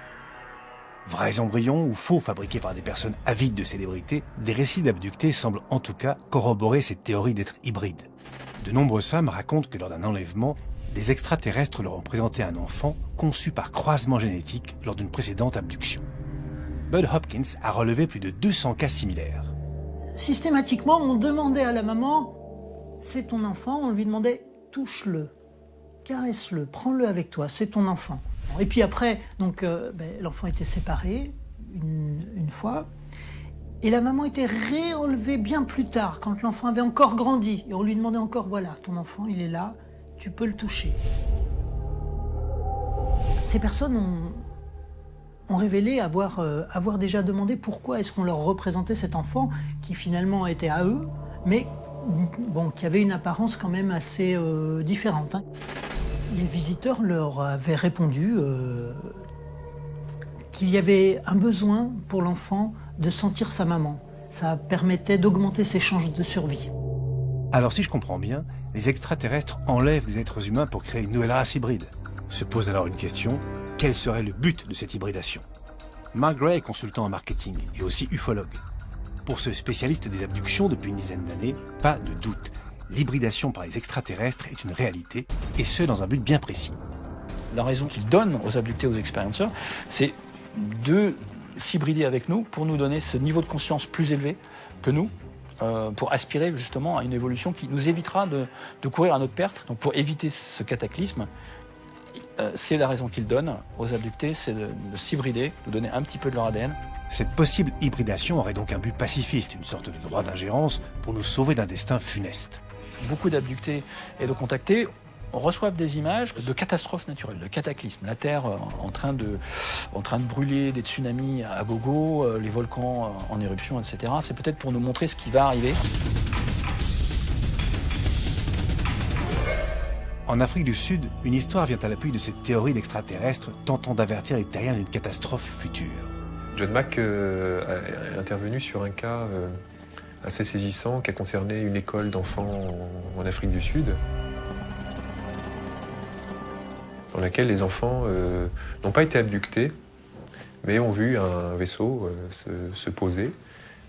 Vrais embryons ou faux fabriqués par des personnes avides de célébrités, des récits d'abductés semblent en tout cas corroborer cette théorie d'être hybride. De nombreuses femmes racontent que lors d'un enlèvement, des extraterrestres leur ont présenté un enfant conçu par croisement génétique lors d'une précédente abduction. Bud Hopkins a relevé plus de 200 cas similaires. Systématiquement, on demandait à la maman « c'est ton enfant », on lui demandait « touche-le ». caresse-le, prends-le avec toi, c'est ton enfant. Et puis après, donc, l'enfant était séparé une fois, et la maman était réenlevée bien plus tard, quand l'enfant avait encore grandi, et on lui demandait encore, voilà, ton enfant, il est là, tu peux le toucher. Ces personnes ont révélé avoir déjà demandé pourquoi est-ce qu'on leur représentait cet enfant qui finalement était à eux, mais bon, qui avait une apparence quand même assez différente. Hein. Les visiteurs leur avaient répondu qu'il y avait un besoin pour l'enfant de sentir sa maman. Ça permettait d'augmenter ses chances de survie. Alors si je comprends bien, les extraterrestres enlèvent des êtres humains pour créer une nouvelle race hybride. Se pose alors une question, quel serait le but de cette hybridation? Mark Gray est consultant en marketing et aussi ufologue. Pour ce spécialiste des abductions depuis une dizaine d'années, pas de doute, l'hybridation par les extraterrestres est une réalité, et ce dans un but bien précis. La raison qu'ils donnent aux abductés, aux expérienceurs, c'est de s'hybrider avec nous pour nous donner ce niveau de conscience plus élevé que nous, pour aspirer justement à une évolution qui nous évitera de courir à notre perte. Donc pour éviter ce cataclysme, c'est la raison qu'ils donnent aux abductés, c'est de s'hybrider, de donner un petit peu de leur ADN. Cette possible hybridation aurait donc un but pacifiste, une sorte de droit d'ingérence pour nous sauver d'un destin funeste. Beaucoup d'abductés et de contactés reçoivent des images de catastrophes naturelles, de cataclysmes. La Terre en train de brûler, des tsunamis à gogo, les volcans en éruption, etc. C'est peut-être pour nous montrer ce qui va arriver. En Afrique du Sud, une histoire vient à l'appui de cette théorie d'extraterrestres tentant d'avertir les terriens d'une catastrophe future. John Mack est intervenu sur un cas assez saisissant qui a concerné une école d'enfants en Afrique du Sud, dans laquelle les enfants n'ont pas été abductés, mais ont vu un vaisseau se poser,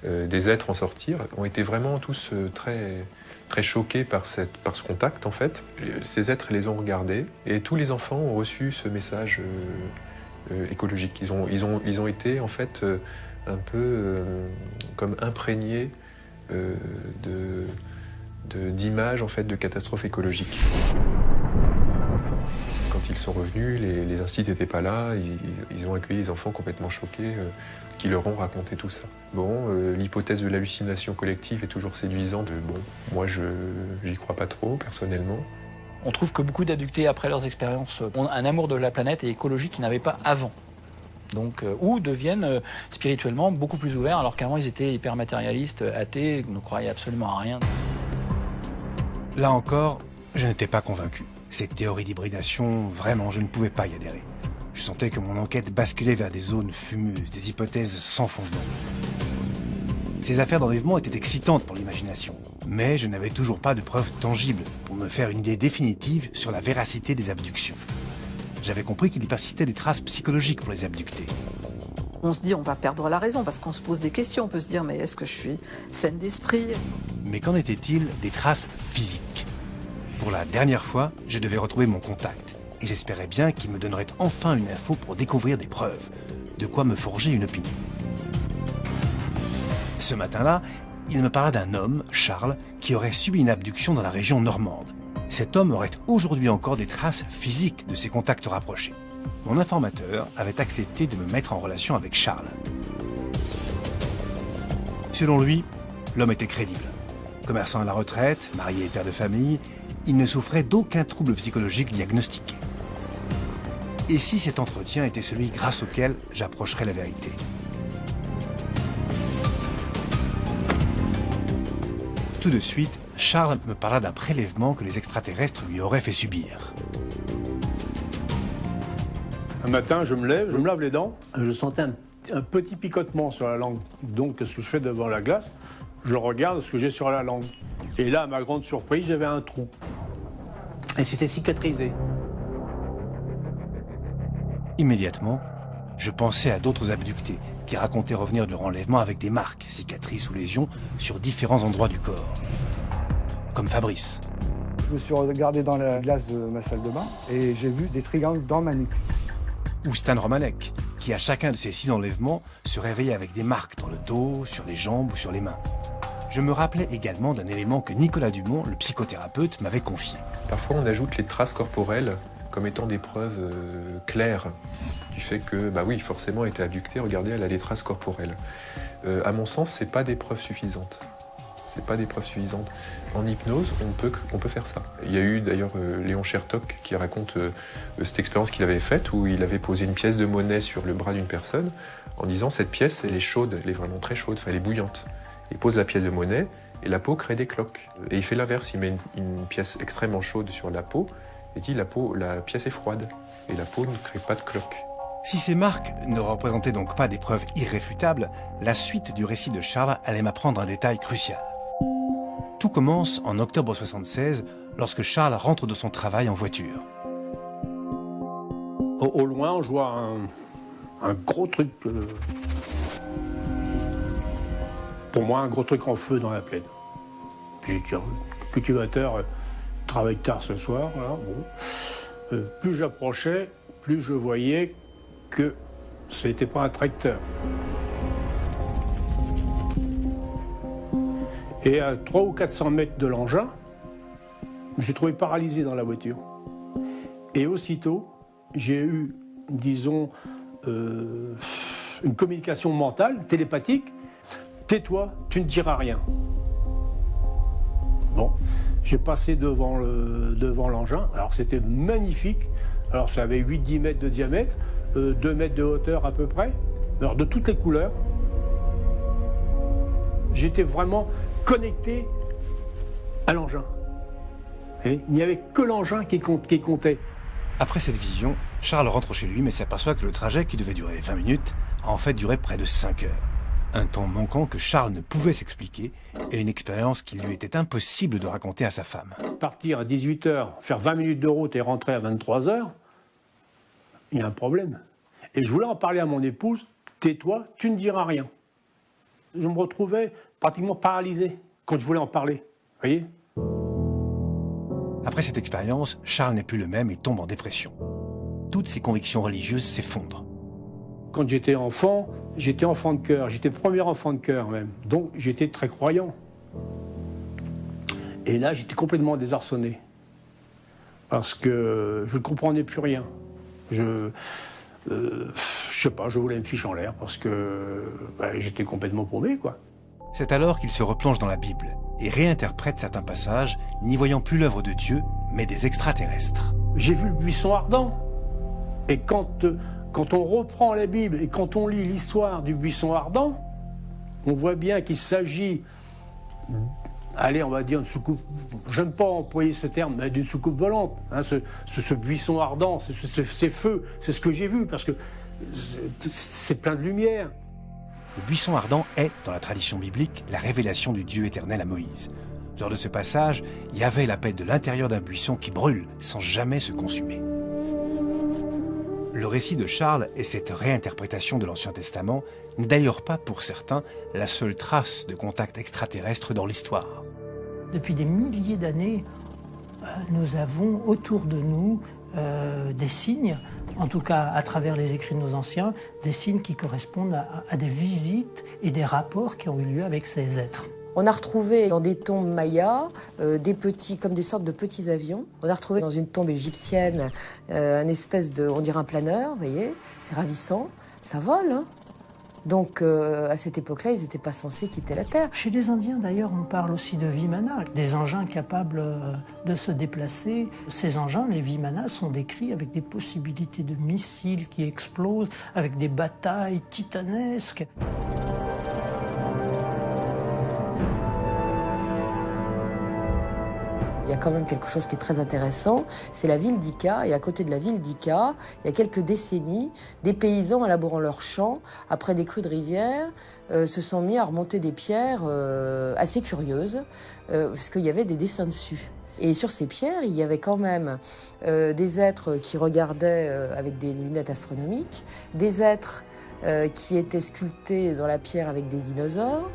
des êtres en sortir, ont été vraiment tous très choqués par ce contact en fait. Ces êtres les ont regardés et tous les enfants ont reçu ce message écologique. Ils ont été en fait un peu comme imprégnés d'images en fait de catastrophes écologiques. Quand ils sont revenus, les instituts n'étaient pas là, ils ont accueilli les enfants complètement choqués qui leur ont raconté tout ça. Bon, l'hypothèse de l'hallucination collective est toujours séduisante. Bon, moi j'y crois pas trop personnellement. On trouve que beaucoup d'abductés, après leurs expériences, ont un amour de la planète et écologique qu'ils n'avaient pas avant. Donc, ou deviennent spirituellement beaucoup plus ouverts, alors qu'avant ils étaient hyper matérialistes, athées, ne croyaient absolument à rien. Là encore, je n'étais pas convaincu. Cette théorie d'hybridation, vraiment, je ne pouvais pas y adhérer. Je sentais que mon enquête basculait vers des zones fumeuses, des hypothèses sans fondement. Ces affaires d'enlèvement étaient excitantes pour l'imagination, mais je n'avais toujours pas de preuves tangibles pour me faire une idée définitive sur la véracité des abductions. J'avais compris qu'il y persistait des traces psychologiques pour les abductés. On se dit on va perdre la raison parce qu'on se pose des questions, on peut se dire mais est-ce que je suis saine d'esprit? Mais qu'en était-il des traces physiques? Pour la dernière fois, je devais retrouver mon contact, et j'espérais bien qu'il me donnerait enfin une info pour découvrir des preuves, de quoi me forger une opinion. Ce matin-là, il me parla d'un homme, Charles, qui aurait subi une abduction dans la région normande. Cet homme aurait aujourd'hui encore des traces physiques de ses contacts rapprochés. Mon informateur avait accepté de me mettre en relation avec Charles. Selon lui, l'homme était crédible. Commerçant à la retraite, marié et père de famille, il ne souffrait d'aucun trouble psychologique diagnostiqué. Et si cet entretien était celui grâce auquel j'approcherais la vérité? Tout de suite, Charles me parla d'un prélèvement que les extraterrestres lui auraient fait subir. Un matin, je me lave les dents, je sentais un petit picotement sur la langue. Donc, ce que je fais devant la glace, je regarde ce que j'ai sur la langue. Et là, à ma grande surprise, j'avais un trou. Et c'était cicatrisé. Immédiatement, je pensais à d'autres abductés qui racontaient revenir de leur enlèvement avec des marques, cicatrices ou lésions sur différents endroits du corps. Comme Fabrice. Je me suis regardé dans la glace de ma salle de bain et j'ai vu des triangles dans ma nuque. Ou Stan Romanek, qui à chacun de ses 6 enlèvements se réveillait avec des marques dans le dos, sur les jambes ou sur les mains. Je me rappelais également d'un élément que Nicolas Dumont, le psychothérapeute, m'avait confié. Parfois, on ajoute les traces corporelles comme étant des preuves claires du fait que, bah oui, forcément, elle était abductée, regardez, elle a des traces corporelles. À mon sens, c'est pas des preuves suffisantes. C'est pas des preuves suffisantes. En hypnose, on peut faire ça. Il y a eu d'ailleurs Léon Chertok qui raconte cette expérience qu'il avait faite où il avait posé une pièce de monnaie sur le bras d'une personne en disant cette pièce, elle est chaude, elle est vraiment très chaude, enfin elle est bouillante. Il pose la pièce de monnaie et la peau crée des cloques. Et il fait l'inverse, il met une pièce extrêmement chaude sur la peau et dit la pièce est froide et la peau ne crée pas de cloques. Si ces marques ne représentaient donc pas des preuves irréfutables, la suite du récit de Charles allait m'apprendre un détail crucial. Tout commence en octobre 1976, lorsque Charles rentre de son travail en voiture. Au loin, je vois un gros truc, pour moi, un gros truc en feu dans la plaine. J'ai dit, tiens, le cultivateur travaille tard ce soir. Voilà, bon. Plus j'approchais, plus je voyais que ce n'était pas un tracteur. Et à 300 ou 400 mètres de l'engin, je me suis trouvé paralysé dans la voiture. Et aussitôt, j'ai eu, disons, une communication mentale, télépathique. Tais-toi, tu ne diras rien. Bon, j'ai passé devant l'engin. Alors c'était magnifique. Alors ça avait 8-10 mètres de diamètre, 2 mètres de hauteur à peu près. Alors de toutes les couleurs. J'étais vraiment connecté à l'engin. Il n'y avait que l'engin qui comptait. Après cette vision, Charles rentre chez lui mais s'aperçoit que le trajet qui devait durer 20 minutes a en fait duré près de 5 heures. Un temps manquant que Charles ne pouvait s'expliquer et une expérience qu'il lui était impossible de raconter à sa femme. Partir à 18h, faire 20 minutes de route et rentrer à 23h, il y a un problème. Et je voulais en parler à mon épouse, tais-toi, tu ne diras rien. Je me retrouvais pratiquement paralysé quand je voulais en parler, vous voyez ? Après cette expérience, Charles n'est plus le même et tombe en dépression. Toutes ses convictions religieuses s'effondrent. Quand j'étais enfant de cœur, j'étais le premier enfant de cœur même, donc j'étais très croyant. Et là, j'étais complètement désarçonné, parce que je ne comprenais plus rien. Je sais pas, je voulais me fiche en l'air, parce que j'étais complètement paumé, quoi. C'est alors qu'il se replonge dans la Bible et réinterprète certains passages, n'y voyant plus l'œuvre de Dieu, mais des extraterrestres. J'ai vu le buisson ardent, et quand on reprend la Bible et quand on lit l'histoire du buisson ardent, on voit bien qu'il s'agit, allez, on va dire une soucoupe, j'aime pas employer ce terme, mais d'une soucoupe volante. Hein, ce buisson ardent, ces feux, c'est ce que j'ai vu, parce que c'est plein de lumière. Le buisson ardent est, dans la tradition biblique, la révélation du Dieu éternel à Moïse. Lors de ce passage, Yahvé l'appelle de l'intérieur d'un buisson qui brûle sans jamais se consumer. Le récit de Charles et cette réinterprétation de l'Ancien Testament n'est d'ailleurs pas, pour certains, la seule trace de contact extraterrestre dans l'histoire. Depuis des milliers d'années, nous avons autour de nous des signes, en tout cas à travers les écrits de nos anciens, des signes qui correspondent à des visites et des rapports qui ont eu lieu avec ces êtres. On a retrouvé dans des tombes mayas comme des sortes de petits avions. On a retrouvé dans une tombe égyptienne un espèce de, on dirait un planeur, vous voyez, c'est ravissant, ça vole, hein. Donc à cette époque-là, ils n'étaient pas censés quitter la Terre. Chez les Indiens d'ailleurs, on parle aussi de vimana, des engins capables de se déplacer. Ces engins, les vimanas, sont décrits avec des possibilités de missiles qui explosent, avec des batailles titanesques. Il y a quand même quelque chose qui est très intéressant, c'est la ville d'Ika. Et à côté de la ville d'Ika, il y a quelques décennies, des paysans en labourant leurs champs, après des crues de rivière, se sont mis à remonter des pierres assez curieuses, parce qu'il y avait des dessins dessus. Et sur ces pierres, il y avait quand même des êtres qui regardaient avec des lunettes astronomiques, des êtres qui étaient sculptés dans la pierre avec des dinosaures.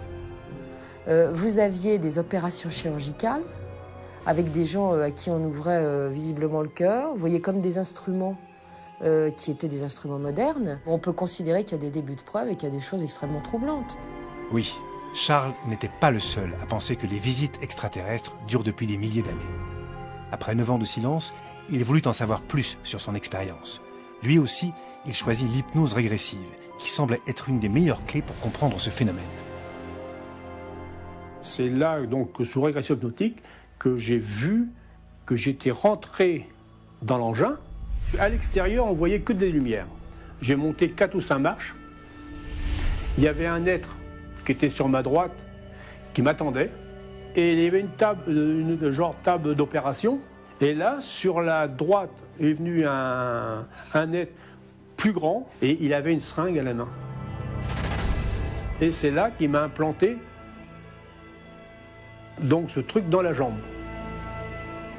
Vous aviez des opérations chirurgicales, avec des gens à qui on ouvrait visiblement le cœur. Vous voyez comme des instruments qui étaient des instruments modernes. On peut considérer qu'il y a des débuts de preuve et qu'il y a des choses extrêmement troublantes. Oui, Charles n'était pas le seul à penser que les visites extraterrestres durent depuis des milliers d'années. Après 9 ans de silence, il voulut en savoir plus sur son expérience. Lui aussi, il choisit l'hypnose régressive, qui semble être une des meilleures clés pour comprendre ce phénomène. C'est là, donc, sous régression hypnotique, que j'ai vu que j'étais rentré dans l'engin. À l'extérieur, on voyait que des lumières. J'ai monté 4 ou 5 marches. Il y avait un être qui était sur ma droite, qui m'attendait. Et il y avait une table, genre table d'opération. Et là, sur la droite, est venu un être plus grand, et il avait une seringue à la main. Et c'est là qu'il m'a implanté donc ce truc dans la jambe.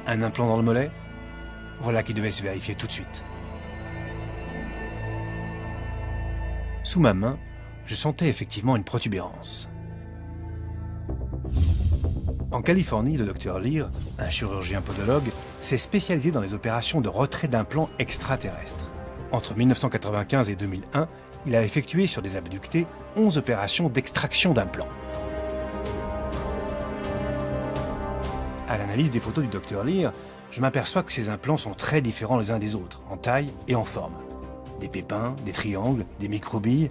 Un implant dans le mollet? Voilà qui devait se vérifier tout de suite. Sous ma main, je sentais effectivement une protubérance. En Californie, le Dr Lear, un chirurgien podologue, s'est spécialisé dans les opérations de retrait d'implants extraterrestres. Entre 1995 et 2001, il a effectué sur des abductés 11 opérations d'extraction d'implants. À l'analyse des photos du Dr Lear, je m'aperçois que ces implants sont très différents les uns des autres, en taille et en forme. Des pépins, des triangles, des microbilles,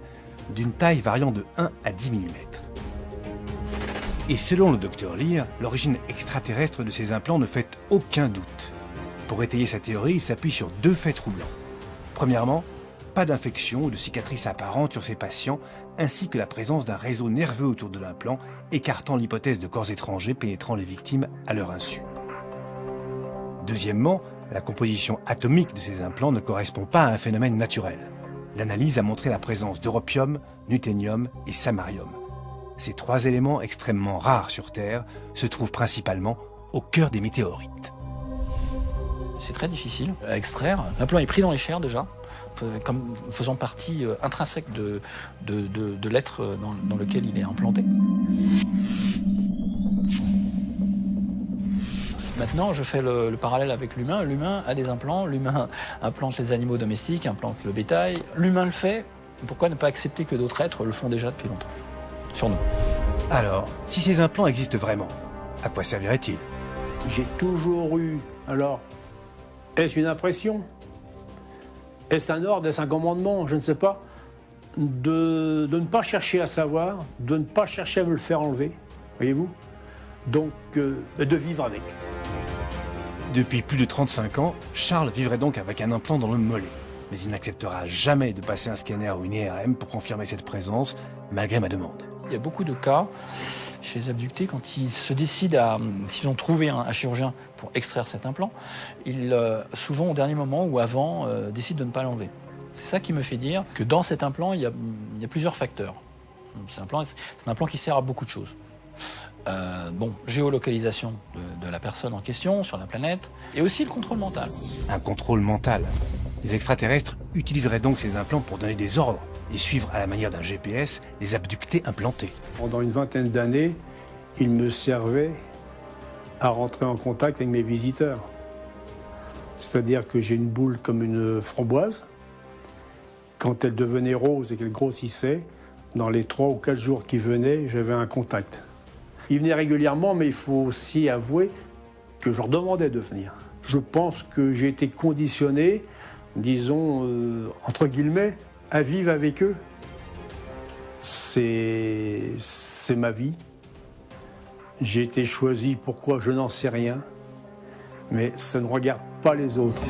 d'une taille variant de 1 à 10 mm. Et selon le Dr Lear, l'origine extraterrestre de ces implants ne fait aucun doute. Pour étayer sa théorie, il s'appuie sur 2 faits troublants. Premièrement, pas d'infection ou de cicatrices apparentes sur ces patients, ainsi que la présence d'un réseau nerveux autour de l'implant, écartant l'hypothèse de corps étrangers pénétrant les victimes à leur insu. Deuxièmement, la composition atomique de ces implants ne correspond pas à un phénomène naturel. L'analyse a montré la présence d'europium, nuthénium et samarium. Ces 3 éléments extrêmement rares sur Terre se trouvent principalement au cœur des météorites. C'est très difficile à extraire. L'implant est pris dans les chairs déjà, comme faisant partie intrinsèque de l'être dans lequel il est implanté. Maintenant, je fais le parallèle avec l'humain. L'humain a des implants, l'humain implante les animaux domestiques, implante le bétail. L'humain le fait, pourquoi ne pas accepter que d'autres êtres le font déjà depuis longtemps, sur nous? Alors, si ces implants existent vraiment, à quoi serviraient-ils? J'ai toujours eu, alors, est-ce une impression? Est-ce un ordre? Est-ce un commandement? Je ne sais pas. De ne pas chercher à savoir, de ne pas chercher à me le faire enlever, voyez-vous? Donc, de vivre avec. Depuis plus de 35 ans, Charles vivrait donc avec un implant dans le mollet. Mais il n'acceptera jamais de passer un scanner ou une IRM pour confirmer cette présence, malgré ma demande. Il y a beaucoup de cas chez les abductés, quand ils se décident s'ils ont trouvé un chirurgien pour extraire cet implant, ils, souvent au dernier moment ou avant, décident de ne pas l'enlever. C'est ça qui me fait dire que dans cet implant, il y a plusieurs facteurs. C'est un implant qui sert à beaucoup de choses. Géolocalisation de la personne en question sur la planète, et aussi le contrôle mental. Un contrôle mental. Les extraterrestres utiliseraient donc ces implants pour donner des ordres et suivre à la manière d'un GPS les abductés implantés. Pendant une vingtaine d'années, ils me servaient à rentrer en contact avec mes visiteurs. C'est-à-dire que j'ai une boule comme une framboise. Quand elle devenait rose et qu'elle grossissait, dans les 3 ou 4 jours qui venaient, j'avais un contact. Ils venaient régulièrement, mais il faut aussi avouer que je leur demandais de venir. Je pense que j'ai été conditionné, disons, entre guillemets, à vivre avec eux. C'est ma vie. J'ai été choisi, pourquoi je n'en sais rien, mais ça ne regarde pas les autres.